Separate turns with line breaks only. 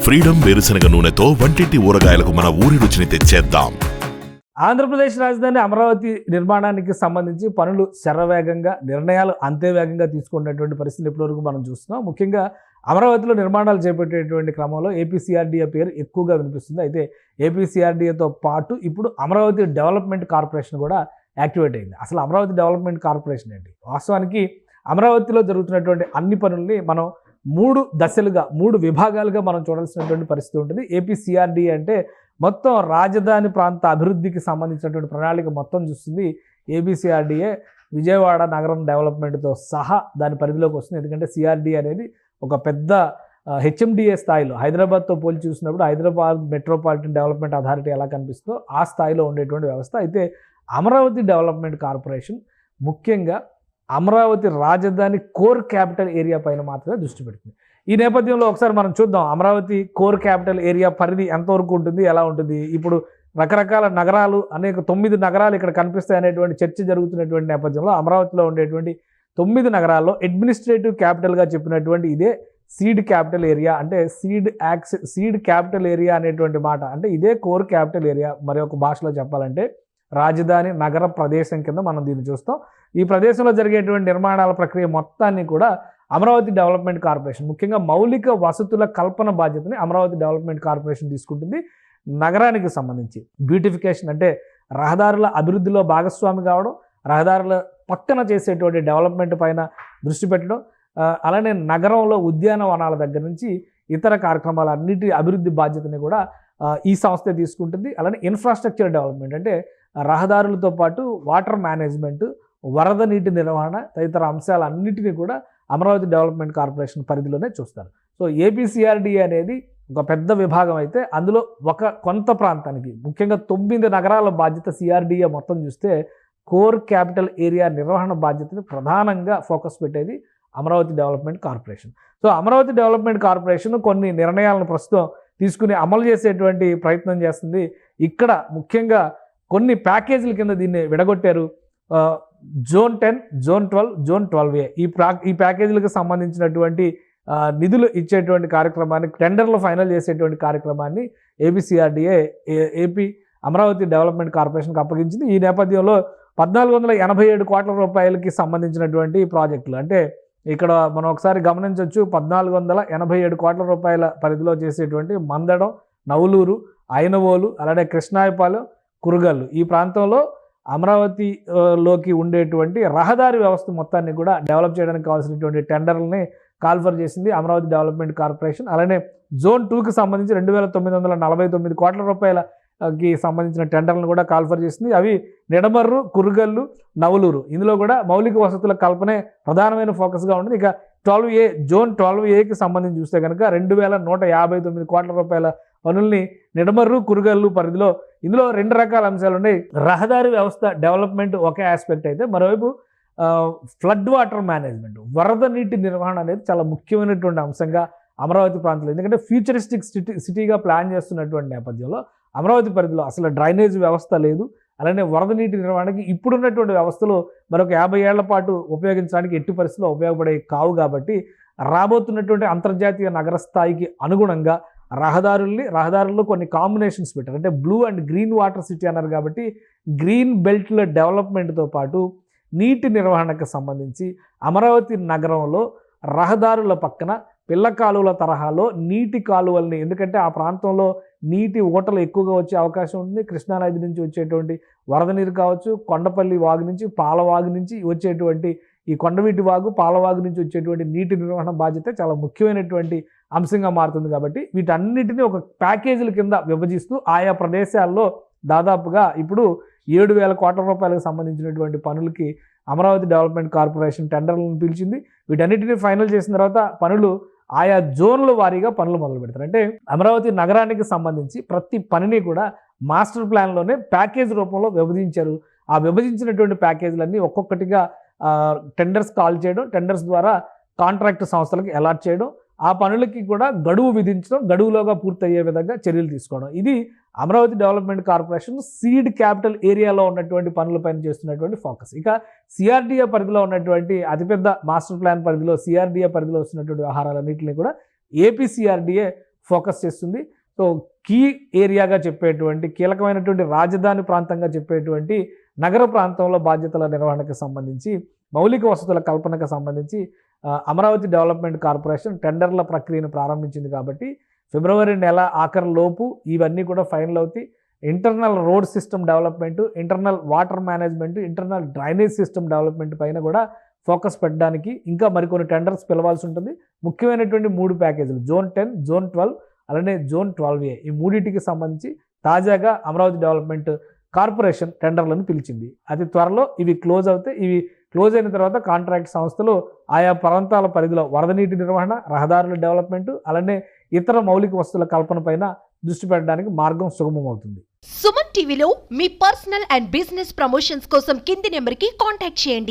Freedom వేరుశనగ నూనెతో వంటింటి ఊరగాయలకు మన ఊరి రుచిని తెచ్చేద్దాం.
ఆంధ్రప్రదేశ్ రాజధాని అమరావతి నిర్మాణానికి సంబంధించి పనులు శరవేగంగా, నిర్ణయాలు అంతే వేగంగా తీసుకున్నటువంటి పరిస్థితులు ఇప్పటివరకు మనం చూస్తున్నాం. ముఖ్యంగా అమరావతిలో నిర్మాణాలు చేపట్టేటువంటి క్రమంలో ఏపీసీఆర్డీఏ పేరు ఎక్కువగా వినిపిస్తుంది. అయితే ఏపీసీఆర్డీఏతో పాటు ఇప్పుడు అమరావతి డెవలప్మెంట్ కార్పొరేషన్ కూడా యాక్టివేట్ అయింది. అసలు అమరావతి డెవలప్మెంట్ కార్పొరేషన్ ఏంటి? వాస్తవానికి అమరావతిలో జరుగుతున్నటువంటి అన్ని పనుల్ని మనం 3 దశలుగా, 3 విభాగాలుగా మనం చూడాల్సినటువంటి పరిస్థితి ఉంటుంది. ఏపీసీఆర్డీఏ అంటే మొత్తం రాజధాని ప్రాంత అభివృద్ధికి సంబంధించినటువంటి ప్రణాళిక మొత్తం చూస్తుంది. ఏపీసీఆర్డీఏ విజయవాడ నగరం డెవలప్మెంట్తో సహా దాని పరిధిలోకి వస్తుంది. ఎందుకంటే సిఆర్డీఏ అనేది ఒక పెద్ద హెచ్ఎండిఏ స్థాయిలో, హైదరాబాద్తో పోల్చి చూసినప్పుడు హైదరాబాద్ మెట్రోపాలిటన్ డెవలప్మెంట్ అథారిటీ ఎలా కనిపిస్తుందో ఆ స్థాయిలో ఉండేటువంటి వ్యవస్థ. అయితే అమరావతి డెవలప్మెంట్ కార్పొరేషన్ ముఖ్యంగా అమరావతి రాజధాని కోర్ క్యాపిటల్ ఏరియా పైన మాత్రమే దృష్టి పెడుతుంది. ఈ నేపథ్యంలో ఒకసారి మనం చూద్దాం అమరావతి కోర్ క్యాపిటల్ ఏరియా పరిధి ఎంతవరకు ఉంటుంది, ఎలా ఉంటుంది. ఇప్పుడు రకరకాల నగరాలు, అనేక 9 నగరాలు ఇక్కడ కనిపిస్తాయి అనేటువంటి చర్చ జరుగుతున్నటువంటి నేపథ్యంలో అమరావతిలో ఉండేటువంటి 9 నగరాల్లో అడ్మినిస్ట్రేటివ్ క్యాపిటల్గా చెప్పినటువంటి ఇదే సీడ్ క్యాపిటల్ ఏరియా. అంటే సీడ్ క్యాపిటల్ ఏరియా అనేటువంటి మాట అంటే ఇదే కోర్ క్యాపిటల్ ఏరియా. మరి ఒక భాషలో చెప్పాలంటే రాజధాని నగర ప్రదేశం కింద మనం దీన్ని చూస్తాం. ఈ ప్రదేశంలో జరిగేటువంటి నిర్మాణాల ప్రక్రియ మొత్తాన్ని కూడా అమరావతి డెవలప్మెంట్ కార్పొరేషన్, ముఖ్యంగా మౌలిక వసతుల కల్పన బాధ్యతని అమరావతి డెవలప్మెంట్ కార్పొరేషన్ తీసుకుంటుంది. నగరానికి సంబంధించి బ్యూటిఫికేషన్ అంటే రహదారుల అభివృద్ధిలో భాగస్వామి కావడం, రహదారుల పక్కన చేసేటువంటి డెవలప్మెంట్ పైన దృష్టి పెట్టడం, అలానే నగరంలో ఉద్యానవనాల దగ్గర నుంచి ఇతర కార్యక్రమాలన్నిటి అభివృద్ధి బాధ్యతని కూడా ఈ సంస్థే తీసుకుంటుంది. అలానే ఇన్ఫ్రాస్ట్రక్చర్ డెవలప్మెంట్ అంటే రహదారులతో పాటు వాటర్ మేనేజ్మెంట్, వరద నీటి నిర్వహణ తదితర అంశాలన్నిటినీ కూడా అమరావతి డెవలప్మెంట్ కార్పొరేషన్ పరిధిలోనే చూస్తారు. సో ఏపీసీఆర్డీఏ అనేది ఒక పెద్ద విభాగం అయితే అందులో కొంత ప్రాంతానికి, ముఖ్యంగా 9 నగరాల బాధ్యత సిఆర్డీఏ మొత్తం చూస్తే కోర్ క్యాపిటల్ ఏరియా నిర్వహణ బాధ్యతని ప్రధానంగా ఫోకస్ పెట్టేది Amaravati development corporation. So Amaravati development corporation కొన్ని నిర్ణయాలను ప్రస్తుతం తీసుకుని అమలు చేసేటువంటి ప్రయత్నం చేస్తుంది. ఇక్కడ ముఖ్యంగా కొన్ని ప్యాకేజీల కింద దీన్ని విడగొట్టారు. జోన్ 10, జోన్ 12, జోన్ 12A ఈ ప్యాకేజీలకు సంబంధించినటువంటి నిధులు ఇచ్చేటువంటి కార్యక్రమాన్ని, టెండర్లు ఫైనల్ చేసేటువంటి కార్యక్రమాన్ని ఏపీసీఆర్డీఏ అమరావతి డెవలప్మెంట్ కార్పొరేషన్కి అప్పగించింది. ఈ నేపథ్యంలో 1487 కోట్ల రూపాయలకి సంబంధించినటువంటి ప్రాజెక్టులు, అంటే ఇక్కడ మనం ఒకసారి గమనించవచ్చు, 1487 కోట్ల రూపాయల పరిధిలో చేసేటువంటి మందడం, నవలూరు, ఐనవోలు, అలానే కృష్ణాయపాలెం, కురుగల్లు ఈ ప్రాంతంలో అమరావతిలోకి ఉండేటువంటి రహదారి వ్యవస్థ మొత్తాన్ని కూడా డెవలప్ చేయడానికి కావాల్సినటువంటి టెండర్లని కాల్ఫర్ చేసింది అమరావతి డెవలప్మెంట్ కార్పొరేషన్. అలానే జోన్ 2కి సంబంధించి 2949 కోట్ల రూపాయలకి సంబంధించిన టెండర్లను కూడా కాల్ఫర్ చేసింది. అవి నిడమర్రు, కురుగల్లు, నవలూరు. ఇందులో కూడా మౌలిక వసతుల కల్పనే ప్రధానమైన ఫోకస్గా ఉంటుంది. ఇక జోన్ 12Aకి సంబంధించి చూస్తే కనుక 2159 కోట్ల రూపాయల పనుల్ని నిడమర్రు, కురుగల్లు పరిధిలో, ఇందులో 2 రకాల అంశాలు ఉన్నాయి. రహదారి వ్యవస్థ డెవలప్మెంట్ ఒకే ఆస్పెక్ట్ అయితే, మరోవైపు ఫ్లడ్ వాటర్ మేనేజ్మెంట్, వరద నీటి నిర్వహణ అనేది చాలా ముఖ్యమైనటువంటి అంశంగా అమరావతి ప్రాంతంలో, ఎందుకంటే ఫ్యూచరిస్టిక్ సిటీగా ప్లాన్ చేస్తున్నటువంటి నేపథ్యంలో అమరావతి పరిధిలో అసలు డ్రైనేజ్ వ్యవస్థ లేదు. అలానే వరద నీటి నిర్వహణకి ఇప్పుడున్నటువంటి వ్యవస్థలు మరొక 50 ఏళ్ల పాటు ఉపయోగించడానికి ఎట్టి పరిస్థితుల్లో ఉపయోగపడే కావు. కాబట్టి రాబోతున్నటువంటి అంతర్జాతీయ నగర స్థాయికి అనుగుణంగా రహదారుల్లో కొన్ని కాంబినేషన్స్ పెట్టారు. అంటే blue and green water city అన్నారు కాబట్టి గ్రీన్ బెల్ట్ల డెవలప్మెంట్తో పాటు నీటి నిర్వహణకు సంబంధించి అమరావతి నగరంలో రహదారుల పక్కన పిల్ల కాలువల తరహాలో నీటి కాలువల్ని, ఎందుకంటే ఆ ప్రాంతంలో నీటి ఊటలు ఎక్కువగా వచ్చే అవకాశం ఉంటుంది. కృష్ణానది నుంచి వచ్చేటువంటి వరద నీరు కావచ్చు, కొండపల్లి వాగు నుంచి, పాలవాగు నుంచి వచ్చేటువంటి ఈ కొండవీటి వాగు, పాలవాగు నుంచి వచ్చేటువంటి నీటి నిర్వహణ బాధ్యత చాలా ముఖ్యమైనటువంటి అంశంగా మారుతుంది. కాబట్టి వీటన్నిటిని ఒక ప్యాకేజీల కింద విభజిస్తూ ఆయా ప్రదేశాల్లో దాదాపుగా ఇప్పుడు 7,000 కోట్ల రూపాయలకు సంబంధించినటువంటి పనులకి అమరావతి డెవలప్మెంట్ కార్పొరేషన్ టెండర్లను పిలిచింది. వీటన్నిటిని ఫైనల్ చేసిన తర్వాత పనులు ఆయా జోన్ల వారీగా పనులు మొదలు పెడతారు. అంటే అమరావతి నగరానికి సంబంధించి ప్రతి పనిని కూడా మాస్టర్ ప్లాన్లోనే ప్యాకేజ్ రూపంలో విభజించారు. ఆ విభజించినటువంటి ప్యాకేజీలన్నీ ఒక్కొక్కటిగా టెండర్స్ కాల్ చేయడం, టెండర్స్ ద్వారా కాంట్రాక్ట్ సంస్థలకు అలాట్ చేయడం, ఆ పనులకి కూడా గడువు విధించడం, గడువులోగా పూర్తయ్యే విధంగా చర్యలు తీసుకోవడం. ఇది Amaravati development corporation seed capital ఏరియాలో ఉన్నటువంటి పనులపైన చేస్తున్నటువంటి ఫోకస్. ఇక సిఆర్డీఏ పరిధిలో ఉన్నటువంటి అతిపెద్ద మాస్టర్ ప్లాన్ పరిధిలో, సిఆర్డీఏ పరిధిలో వస్తున్నటువంటి వ్యవహారాలన్నింటినీ కూడా ఏపీసీఆర్డీఏ ఫోకస్ చేస్తుంది. సో కీ ఏరియాగా చెప్పేటువంటి కీలకమైనటువంటి రాజధాని ప్రాంతంగా చెప్పేటువంటి నగర ప్రాంతంలో బాధ్యతల నిర్వహణకు సంబంధించి మౌలిక వసతుల కల్పనకు సంబంధించి అమరావతి డెవలప్మెంట్ కార్పొరేషన్ టెండర్ల ప్రక్రియను ప్రారంభించింది. కాబట్టి ఫిబ్రవరి నెల ఆఖరిలోపు ఇవన్నీ కూడా ఫైనల్ అవుతాయి. Internal road system development, internal water management, internal drainage system development పైన కూడా ఫోకస్ పెట్టడానికి ఇంకా మరికొన్ని టెండర్స్ పిలవాల్సి ఉంటుంది. ముఖ్యమైనటువంటి 3 ప్యాకేజీలు జోన్ 10, జోన్ 12 అలానే జోన్ 12A ఈ మూడింటికి సంబంధించి తాజాగా అమరావతి డెవలప్మెంట్ కార్పొరేషన్ టెండర్లను పిలిచింది. అతి త్వరలో ఇవి క్లోజ్ అవుతాయి. ఇవి క్లోజ్ అయిన తర్వాత కాంట్రాక్ట్ సంస్థలు ఆయా ప్రాంతాల పరిధిలో వరద నీటి నిర్వహణ, రహదారుల డెవలప్మెంట్ అలానే ఇతర మౌలిక వస్తువుల కల్పన పైన దృష్టి పెట్టడానికి మార్గం సుగమమవుతుంది.
సుమన్ టీవీలో మీ పర్సనల్ అండ్ బిజినెస్ ప్రమోషన్స్ కోసం కింది నెంబర్కి కాంటాక్ట్ చేయండి.